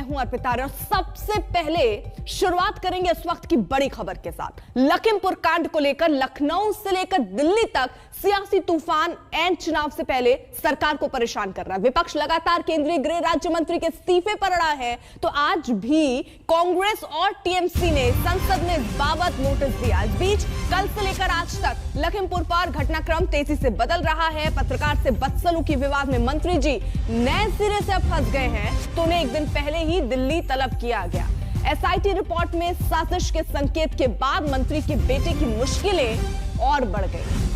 हूं अर्पिता और सबसे पहले शुरुआत करेंगे इस वक्त की बड़ी खबर के साथ। लखीमपुर कांड को लेकर लखनऊ से लेकर दिल्ली तक सियासी तूफान एंड चुनाव से पहले सरकार को परेशान कर रहा है। विपक्ष लगातार केंद्रीय गृह राज्य मंत्री के इस्तीफे पर अड़ा है, तो आज भी कांग्रेस और टीएमसी ने संसद में इस बाबत नोटिस दिया। इस बीच कल से लेकर आज तक लखीमपुर पर घटनाक्रम तेजी से बदल रहा है। पत्रकार से बदसलूकी विवाद में मंत्री जी नए सिरे से अब फंस गए हैं, तो उन्हें एक दिन पहले ही दिल्ली तलब किया गया। एसआईटी रिपोर्ट में साजिश के संकेत के बाद मंत्री के बेटे की मुश्किलें और बढ़ गई।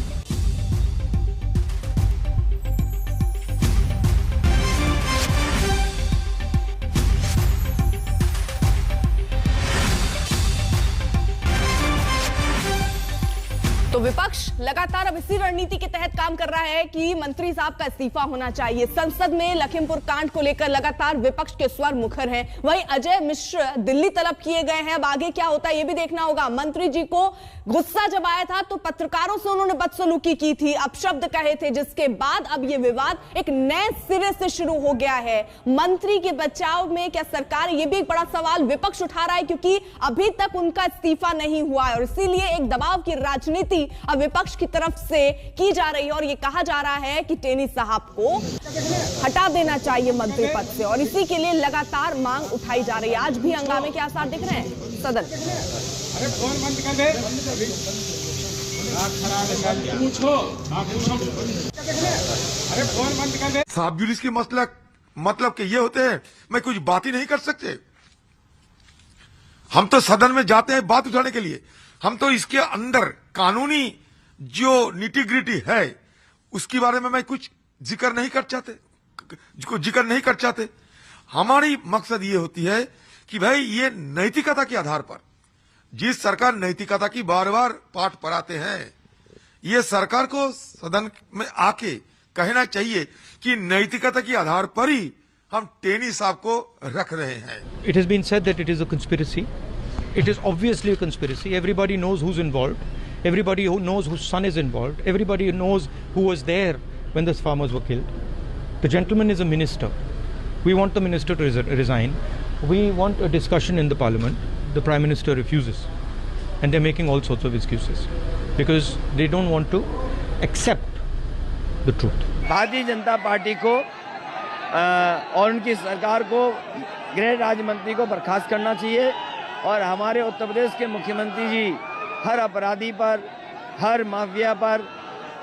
तो विपक्ष लगातार अब इसी रणनीति के तहत काम कर रहा है कि मंत्री साहब का इस्तीफा होना चाहिए। संसद में लखीमपुर कांड को लेकर लगातार विपक्ष के स्वर मुखर हैं। वहीं अजय मिश्र दिल्ली तलब किए गए हैं। अब आगे क्या होता है ये भी देखना होगा। मंत्री जी को गुस्सा जब आया था तो पत्रकारों से उन्होंने बदसलूकी की थी, अपशब्द कहे थे, जिसके बाद अब ये विवाद एक नए सिरे से शुरू हो गया है। मंत्री के बचाव में क्या सरकार, ये भी एक बड़ा सवाल विपक्ष उठा रहा है, क्योंकि अभी तक उनका इस्तीफा नहीं हुआ है और इसीलिए एक दबाव की राजनीति अब विपक्ष की तरफ से की जा रही है और यह कहा जा रहा है कि टेनी साहब को हटा देना चाहिए मंत्री पद से, और इसी के लिए लगातार मांग उठाई जा रही है। आज भी हंगामे के आसार दिख रहे हैं सदन। अरे फोन बंद कर दे। अरे फोन बंद कर दे। साहब जुलिस के मतलब के ये होते हैं मैं कुछ बात ही नहीं कर सकते। हम तो सदन में जाते हैं बात उठाने के लिए। हम तो इसके अंदर कानूनी जो निटी-ग्रिटी है उसके बारे में मैं कुछ जिक्र नहीं कर चाहते। हमारी मकसद ये होती है कि भाई ये नैतिकता के आधार पर, जिस सरकार नैतिकता की बार बार पाठ पढ़ाते हैं, ये सरकार को सदन में आके कहना चाहिए कि नैतिकता के आधार पर ही हम टेनी साहब को रख रहे हैं। It has been said that it is a conspiracy. It is obviously a conspiracy. Everybody knows who's involved. Everybody who knows whose son is involved. Everybody knows who was there when those farmers were killed. The gentleman is a minister. We want the minister to resign. We want a discussion in the parliament. The prime minister refuses. And they're making all sorts of excuses. Because they don't want to accept the truth. Bharatiya Janata party को और उनकी सरकार को गृह राज्य मंत्री को बर्खास्त करना चाहिए और हमारे उत्तर प्रदेश के मुख्यमंत्री जी हर अपराधी पर, हर माफिया पर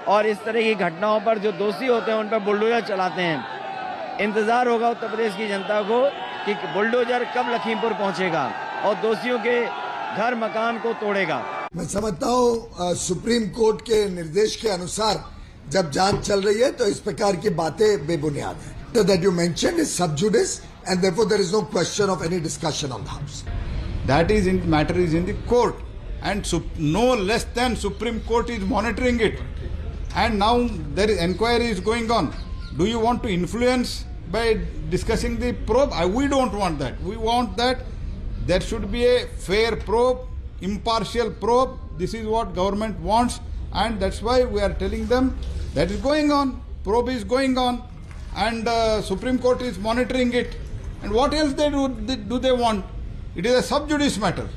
और इस तरह की घटनाओं पर जो दोषी होते हैं उन पर बुलडोजर चलाते हैं। इंतजार होगा उत्तर प्रदेश की जनता को कि बुलडोजर कब लखीमपुर पहुंचेगा और दोषियों के घर मकान को तोड़ेगा। मैं समझता हूँ सुप्रीम कोर्ट के निर्देश के अनुसार जब जांच चल रही है तो इस प्रकार की बातें बेबुनियाद है। So that you mentioned is sub judice and therefore there is no question of any discussion on the house. That is in matter is in the court and no less than Supreme Court is monitoring it, and now there is inquiry is going on. Do you want to influence by discussing the probe? We don't want that. We want that there should be a fair probe, impartial probe. This is what government wants, and that's why we are telling them that is going on, probe is going on, and Supreme Court is monitoring it. And what else do they want? It is a sub judice matter.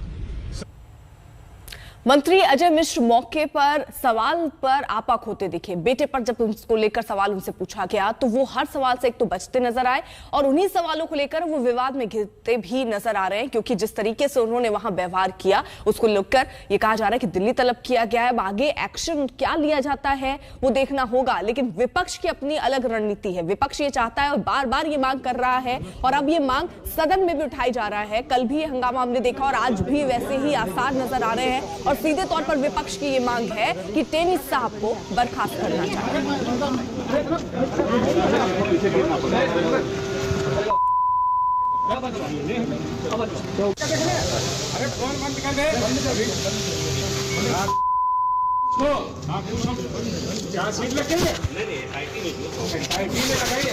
मंत्री अजय मिश्र मौके पर सवाल पर आपा खोते दिखे। बेटे पर जब उसको लेकर सवाल उनसे पूछा गया तो वो हर सवाल से एक तो बचते नजर आए और उन्हीं सवालों को लेकर वो विवाद में घिरते भी नजर आ रहे हैं, क्योंकि जिस तरीके से उन्होंने वहां व्यवहार किया उसको लेकर ये कहा जा रहा है कि दिल्ली तलब किया गया है। आगे एक्शन क्या लिया जाता है वो देखना होगा, लेकिन विपक्ष की अपनी अलग रणनीति है। विपक्ष ये चाहता है और बार बार ये मांग कर रहा है और अब ये मांग सदन में भी उठाई जा रहा है। कल भी हंगामा हमने देखा और आज भी वैसे ही आसार नजर आ रहे हैं और सीधे तौर पर विपक्ष की ये मांग है कि टेनी साहब को बर्खास्त करना चाहिए। अरे फोन बंद कर दे। क्या सीट लगे? नहीं आईटी में लगाइए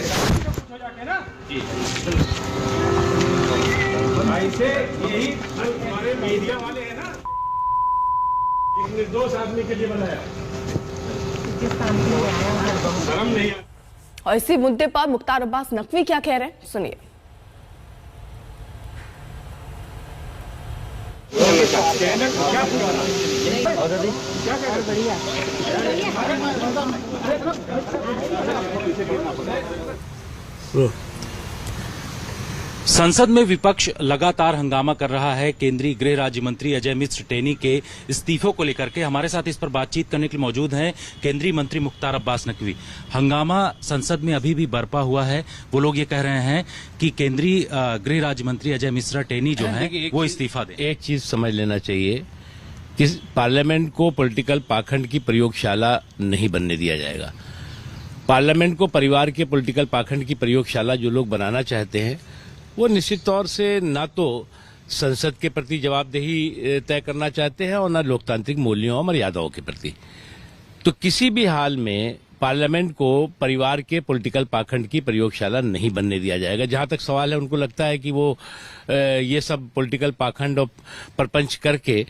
पूछो जाके ना जी। ऐसे यही हमारे मीडिया वाले हैं ना, एक निर्दोष आदमी के लिए बनाया, शर्म नहीं। और इसी मुद्दे पर मुख्तार अब्बास नकवी क्या कह रहे हैं सुनिए। संसद में विपक्ष लगातार हंगामा कर रहा है। केंद्रीय गृह राज्य मंत्री अजय मिश्र टेनी के इस्तीफों को लेकर के हमारे साथ इस पर बातचीत करने के लिए मौजूद हैं केंद्रीय मंत्री मुख्तार अब्बास नकवी। हंगामा संसद में अभी भी बरपा हुआ है। वो लोग ये कह रहे हैं कि केंद्रीय गृह राज्य मंत्री अजय मिश्रा टेनी जो है वो इस्तीफा दें। एक चीज समझ लेना चाहिए कि पार्लियामेंट को पॉलिटिकल पाखंड की प्रयोगशाला नहीं बनने दिया जाएगा। पार्लियामेंट को परिवार के पॉलिटिकल पाखंड की प्रयोगशाला जो लोग बनाना चाहते हैं वो निश्चित तौर से ना तो संसद के प्रति जवाबदेही तय करना चाहते हैं और ना लोकतांत्रिक मूल्यों और मर्यादाओं के प्रति। तो किसी भी हाल में पार्लियामेंट को परिवार के पॉलिटिकल पाखंड की प्रयोगशाला नहीं बनने दिया जाएगा। जहां तक सवाल है, उनको लगता है कि वो ये सब पॉलिटिकल पाखंड और परपंच करके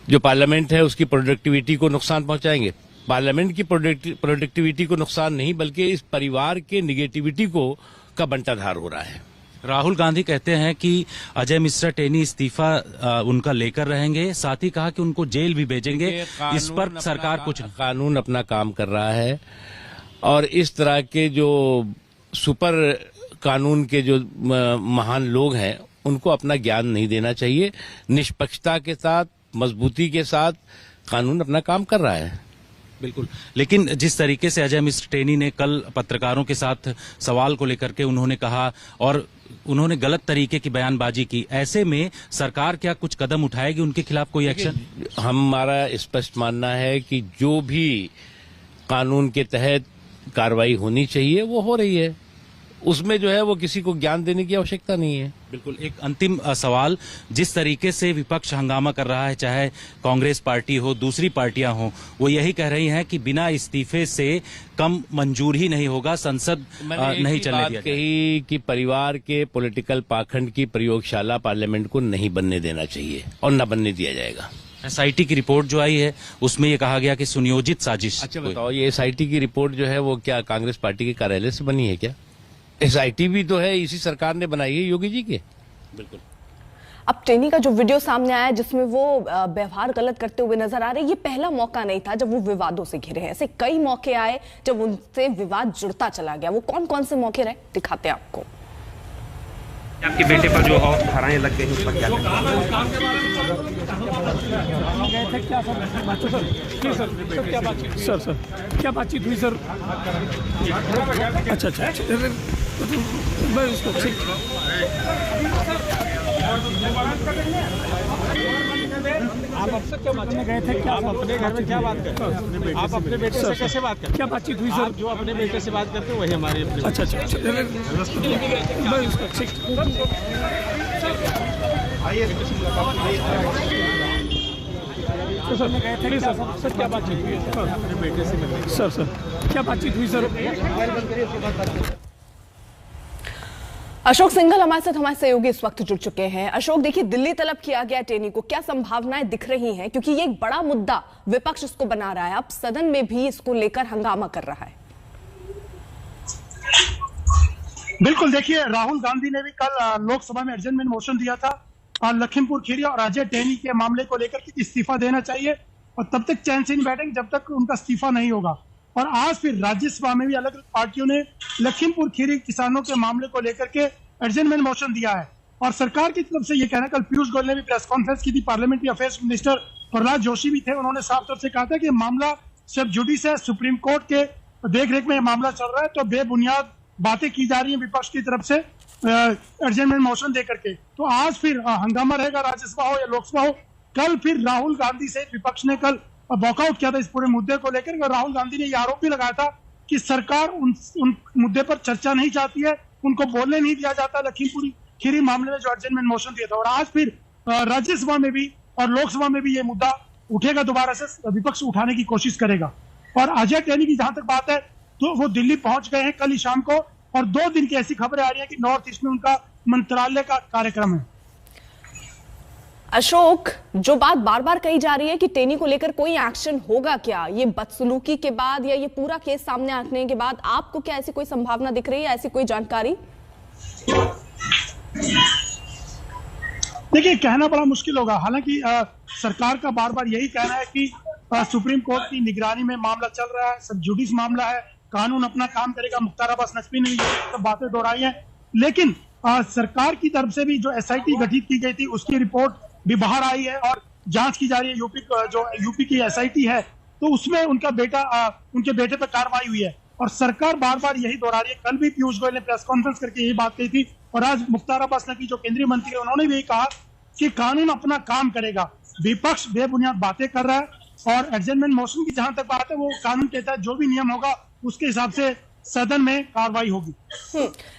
जो पार्लियामेंट है उसकी प्रोडक्टिविटी को नुकसान पहुंचाएंगे। पार्लियामेंट की प्रोडक्टिविटी को नुकसान नहीं, बल्कि इस परिवार के निगेटिविटी को का बंटाधार हो रहा है। राहुल गांधी कहते हैं कि अजय मिश्रा टेनी इस्तीफा उनका लेकर रहेंगे, साथ ही कहा कि उनको जेल भी भेजेंगे। इस पर सरकार कुछ कानून अपना काम कर रहा है और इस तरह के जो सुपर कानून के जो महान लोग हैं उनको अपना ज्ञान नहीं देना चाहिए। निष्पक्षता के साथ, मजबूती के साथ कानून अपना काम कर रहा है। बिल्कुल, लेकिन जिस तरीके से अजय मिश्र टेनी ने कल पत्रकारों के साथ सवाल को लेकर के उन्होंने कहा और उन्होंने गलत तरीके की बयानबाजी की, ऐसे में सरकार क्या कुछ कदम उठाएगी उनके खिलाफ, कोई एक्शन? हमारा स्पष्ट मानना है कि जो भी कानून के तहत कार्रवाई होनी चाहिए वो हो रही है। उसमें जो है वो किसी को ज्ञान देने की आवश्यकता नहीं है। बिल्कुल, एक अंतिम सवाल, जिस तरीके से विपक्ष हंगामा कर रहा है, चाहे कांग्रेस पार्टी हो, दूसरी पार्टियां हो, वो यही कह रही हैं कि बिना इस्तीफे से कम मंजूर ही नहीं होगा, संसद नहीं चलने दिया कही कि परिवार के पॉलिटिकल पाखंड की प्रयोगशाला पार्लियामेंट को नहीं बनने देना चाहिए और न बनने दिया जाएगा। एसआईटी की रिपोर्ट जो आई है उसमें ये कहा गया कि सुनियोजित साजिश। अच्छा बताओ, ये एसआईटी की रिपोर्ट जो है वो क्या कांग्रेस पार्टी के कार्यालय से बनी है क्या? एसआईटी भी तो है इसी सरकार ने बनाई है, योगी जी के। बिल्कुल। अब टेनी का जो वीडियो सामने आया जिसमें वो व्यवहार गलत करते हुए नजर आ रहे, ये पहला मौका नहीं था जब वो विवादों से घिरे हैं। ऐसे कई मौके आए जब उनसे विवाद जुड़ता चला गया। वो कौन कौन से मौके रहे, दिखाते हैं आपको। आपके बेटे पर जो और धाराएं लग गई उस पर क्या सर क्या बातचीत हुई सर? अच्छा मैं उसको आप अपने क्या बात गए थे? क्या आप अपने घर में क्या बात करते? आप अपने बेटे से कैसे बात करते? क्या बातचीत हुई सर? जो अपने बेटे से बात करते वही हमारे अपने। अच्छा मैं उसको सर क्या बातचीत हुई अपने बेटे से मिलने? सर क्या बातचीत हुई सर? अशोक सिंघल हमारे साथ, हमारे सहयोगी इस वक्त जुड़ चुके हैं। अशोक, देखिए दिल्ली तलब किया गया टेनी को, क्या संभावनाएं दिख रही हैं? क्योंकि ये एक बड़ा मुद्दा विपक्ष इसको बना रहा है, अब सदन में भी इसको लेकर हंगामा कर रहा है। बिल्कुल, देखिए राहुल गांधी ने भी कल लोकसभा में एडजर्नमेंट मोशन दिया था और लखीमपुर खीरी और अजय टेनी के मामले को लेकर इस्तीफा देना चाहिए और तब तक चैन से नहीं बैठेंगे जब तक उनका इस्तीफा नहीं होगा। और आज फिर राज्यसभा में भी अलग अलग पार्टियों ने लखीमपुर खीरी किसानों के मामले को लेकर के एडजर्नमेंट मोशन दिया है और सरकार की तरफ से ये कहना, कल पीयूष गोयल ने भी प्रेस कॉन्फ्रेंस की थी, parliamentary affairs minister Prahlad Joshi भी थे, उन्होंने साफ तौर से कहा था कि मामला सिर्फ जुडिस है, सुप्रीम कोर्ट के देखरेख में मामला चल रहा है, तो बेबुनियाद बातें की जा रही है विपक्ष की तरफ से एडजर्नमेंट मोशन देकर के। तो आज फिर हंगामा रहेगा, राज्यसभा हो या लोकसभा हो। कल फिर राहुल गांधी से विपक्ष ने कल वॉकआउट किया था इस पूरे मुद्दे को लेकर। राहुल गांधी ने यह आरोप भी लगाया था कि सरकार उन मुद्दे पर चर्चा नहीं चाहती है, उनको बोलने नहीं दिया जाता लखीमपुर खीरी मामले में जो एडजर्नमेंट मोशन दिया था। और आज फिर राज्यसभा में भी और लोकसभा में भी ये मुद्दा उठेगा, दोबारा से विपक्ष उठाने की कोशिश करेगा। और अजय टेनी की जहां तक बात है तो वो दिल्ली पहुंच गए हैं कल ही शाम को और 2 दिन की ऐसी खबरें आ रही है कि नॉर्थ ईस्ट में उनका मंत्रालय का कार्यक्रम है। अशोक, जो बात बार बार कही जा रही है कि टेनी को लेकर कोई एक्शन होगा क्या, ये बदसलूकी के बाद या ये पूरा केस सामने आने के बाद, आपको क्या ऐसी कोई संभावना दिख रही है, ऐसी कोई जानकारी? देखिए, कहना बड़ा मुश्किल होगा। हालांकि सरकार का बार बार यही कहना है कि सुप्रीम कोर्ट की निगरानी में मामला चल रहा है, सब जुडिस मामला है, कानून अपना काम करेगा। मुख्तार अब्बास नकवी ने ये सब बातें दोहराई हैं, लेकिन सरकार की तरफ से भी जो SIT गठित की गई थी उसकी रिपोर्ट भी बाहर आई है और जांच की जा रही है। यूपी की SIT है, तो उसमें उनके बेटे पर कार्रवाई हुई है और सरकार बार बार यही दोहरा रही है। कल भी पीयूष गोयल ने प्रेस कॉन्फ्रेंस करके यही बात कही थी और आज मुख्तार अब्बास नकवी जो केंद्रीय मंत्री है उन्होंने भी यही कहा कि कानून अपना काम करेगा। विपक्ष बेबुनियाद बातें कर रहा है और एडजमेंट मोशन की जहां तक बात है, वो कानून कहता है जो भी नियम होगा उसके हिसाब से सदन में कार्रवाई होगी।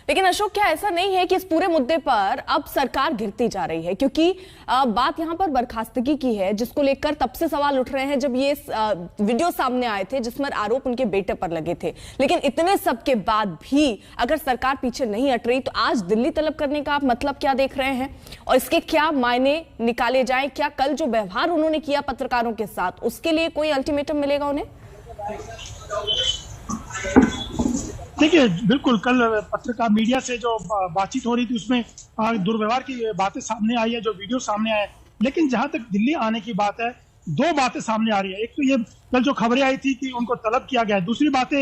लेकिन अशोक, क्या ऐसा नहीं है कि इस पूरे मुद्दे पर अब सरकार घिरती जा रही है? क्योंकि बात यहां पर बर्खास्तगी की है, जिसको लेकर तब से सवाल उठ रहे हैं जब ये वीडियो सामने आए थे जिसमें आरोप उनके बेटे पर लगे थे। लेकिन इतने सब के बाद भी अगर सरकार पीछे नहीं हट रही तो आज दिल्ली तलब करने का आप मतलब क्या देख रहे हैं और इसके क्या मायने निकाले जाए? क्या कल जो व्यवहार उन्होंने किया पत्रकारों के साथ उसके लिए कोई अल्टीमेटम मिलेगा उन्हें? देखिए, बिल्कुल कल पत्रकार मीडिया से जो बातचीत हो रही थी उसमें दुर्व्यवहार की बातें सामने आई है, जो वीडियो सामने आए। लेकिन जहां तक दिल्ली आने की बात है, दो बातें सामने आ रही है। एक तो ये कल जो खबरें आई थी कि उनको तलब किया गया है, दूसरी बातें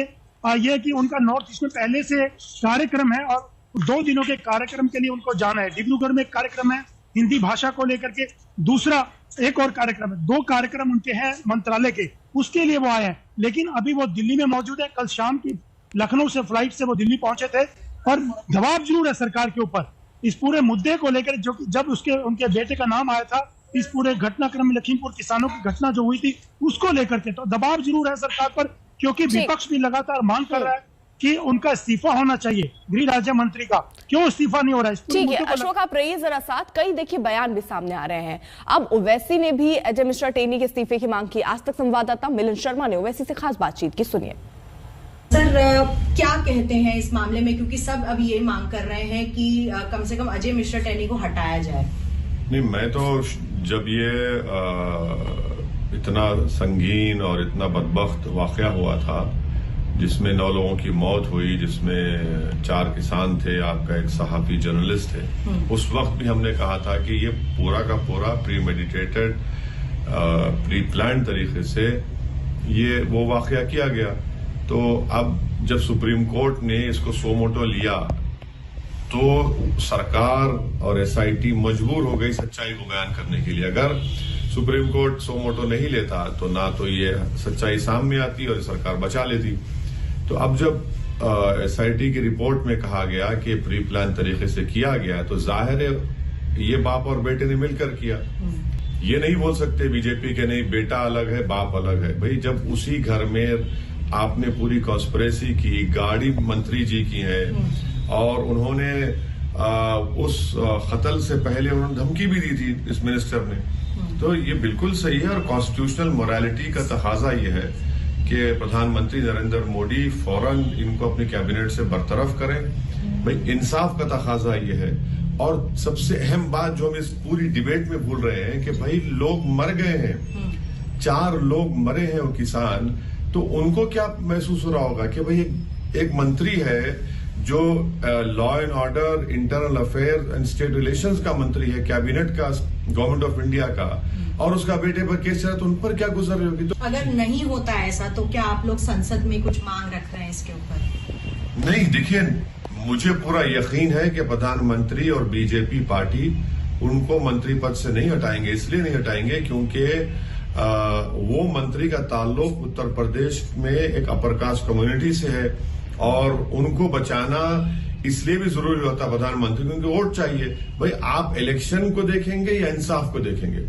ये कि उनका नॉर्थ ईस्ट में पहले से कार्यक्रम है और 2 दिनों के कार्यक्रम के लिए उनको जाना है। डिब्रूगढ़ में एक कार्यक्रम है हिंदी भाषा को लेकर के, दूसरा एक और कार्यक्रम है। 2 कार्यक्रम उनके हैं मंत्रालय के, उसके लिए वो आए हैं। लेकिन अभी वो दिल्ली में मौजूद है। कल शाम की लखनऊ से फ्लाइट से वो दिल्ली पहुंचे थे और दबाव जरूर है सरकार के ऊपर इस पूरे मुद्दे को लेकर, जो कि जब उनके बेटे का नाम आया था इस पूरे घटनाक्रम में, लखीमपुर किसानों की घटना जो हुई थी उसको लेकर के, तो दबाव जरूर है सरकार पर, क्योंकि विपक्ष भी लगातार मांग कर रहा है कि उनका इस्तीफा होना चाहिए गृह राज्य मंत्री का। क्यों इस्तीफा नहीं हो रहा है? ठीक है अशोक, आप रहिए जरा साथ। कई देखिए बयान भी सामने आ रहे हैं। अब ओवैसी ने भी अजय मिश्रा टेनी के इस्तीफे की मांग की। आज तक संवाददाता मिलिंद शर्मा ने ओवैसी से खास बातचीत की, सुनिए। सर, क्या कहते हैं इस मामले में, क्योंकि सब अब ये मांग कर रहे हैं कि कम से कम अजय मिश्रा टेनी को हटाया जाए। नहीं, मैं तो जब ये इतना संगीन और इतना बदबख्त वाकया हुआ था जिसमें 9 लोगों की मौत हुई, जिसमें 4 किसान थे, आपका एक सहाफी जर्नलिस्ट थे, उस वक्त भी हमने कहा था कि ये पूरा का पूरा प्री मेडिटेटेड, प्री प्लान तरीके से ये वो वाकया किया गया। तो अब जब सुप्रीम कोर्ट ने इसको सो मोटो लिया तो सरकार और SIT मजबूर हो गई सच्चाई को बयान करने के लिए। अगर सुप्रीम कोर्ट सो मोटो नहीं लेता तो ना तो ये सच्चाई सामने आती और सरकार बचा लेती। तो अब जब SIT की रिपोर्ट में कहा गया कि प्री प्लान तरीके से किया गया, तो जाहिर है ये बाप और बेटे ने मिलकर किया। ये नहीं बोल सकते बीजेपी के नहीं बेटा अलग है बाप अलग है। भाई जब उसी घर में आपने पूरी कॉन्स्पिरेसी की, गाड़ी मंत्री जी की है और उन्होंने उस कत्ल से पहले उन्होंने धमकी भी दी थी इस मिनिस्टर ने, तो ये बिल्कुल सही है। और कॉन्स्टिट्यूशनल मोरालिटी का तकाजा ये है कि प्रधानमंत्री नरेंद्र मोदी फौरन इनको अपनी कैबिनेट से बरतरफ करें। भाई इंसाफ का तकाजा ये है। और सबसे अहम बात जो हम इस पूरी डिबेट में भूल रहे हैं कि भाई लोग मर गए हैं, 4 लोग मरे हैं वो किसान, तो उनको क्या महसूस हो रहा होगा कि भाई एक मंत्री है जो law and order, internal affair and state relations का मंत्री है, कैबिनेट का, गवर्नमेंट ऑफ इंडिया का, और उसका बेटे पर केस चला, तो उन पर क्या गुजर रही होगी? तो अगर नहीं होता ऐसा तो क्या आप लोग संसद में कुछ मांग रख रहे हैं इसके ऊपर? नहीं, देखिए मुझे पूरा यकीन है कि प्रधानमंत्री और बीजेपी पार्टी उनको मंत्री पद से नहीं हटाएंगे। इसलिए नहीं हटाएंगे क्योंकि वो मंत्री का ताल्लुक उत्तर प्रदेश में एक अपर कास्ट कम्युनिटी से है और उनको बचाना इसलिए भी जरूरी होता है प्रधानमंत्री, क्योंकि वोट चाहिए। भाई आप इलेक्शन को देखेंगे या इंसाफ को देखेंगे?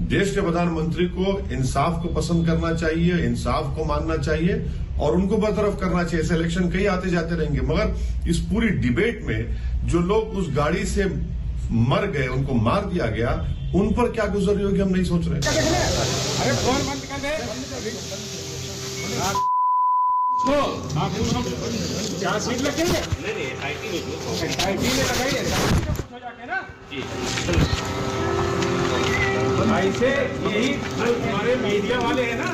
देश के प्रधानमंत्री को इंसाफ को पसंद करना चाहिए, इंसाफ को मानना चाहिए और उनको बरतरफ करना चाहिए। ऐसे इलेक्शन कई आते जाते रहेंगे, मगर इस पूरी डिबेट में जो लोग उस गाड़ी से मर गए, उनको मार दिया गया, उन पर क्या गुजर रही होगी हम नहीं सोच रहे। अरे फोन बंद कर दे। क्या सीट लगेंगे? नहीं, SIT में लगाइए हो जाके ना जी। ऐसे यही हमारे मीडिया वाले हैं ना,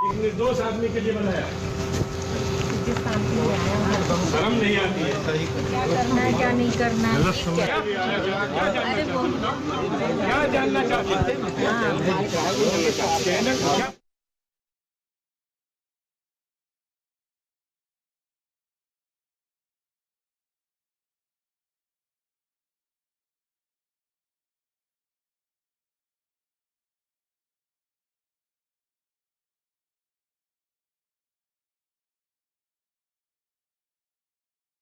एक निर्दोष आदमी के लिए बनाया। शर्म नहीं आती है? क्या करना है क्या नहीं करना है? क्या जानना चाहते हैं?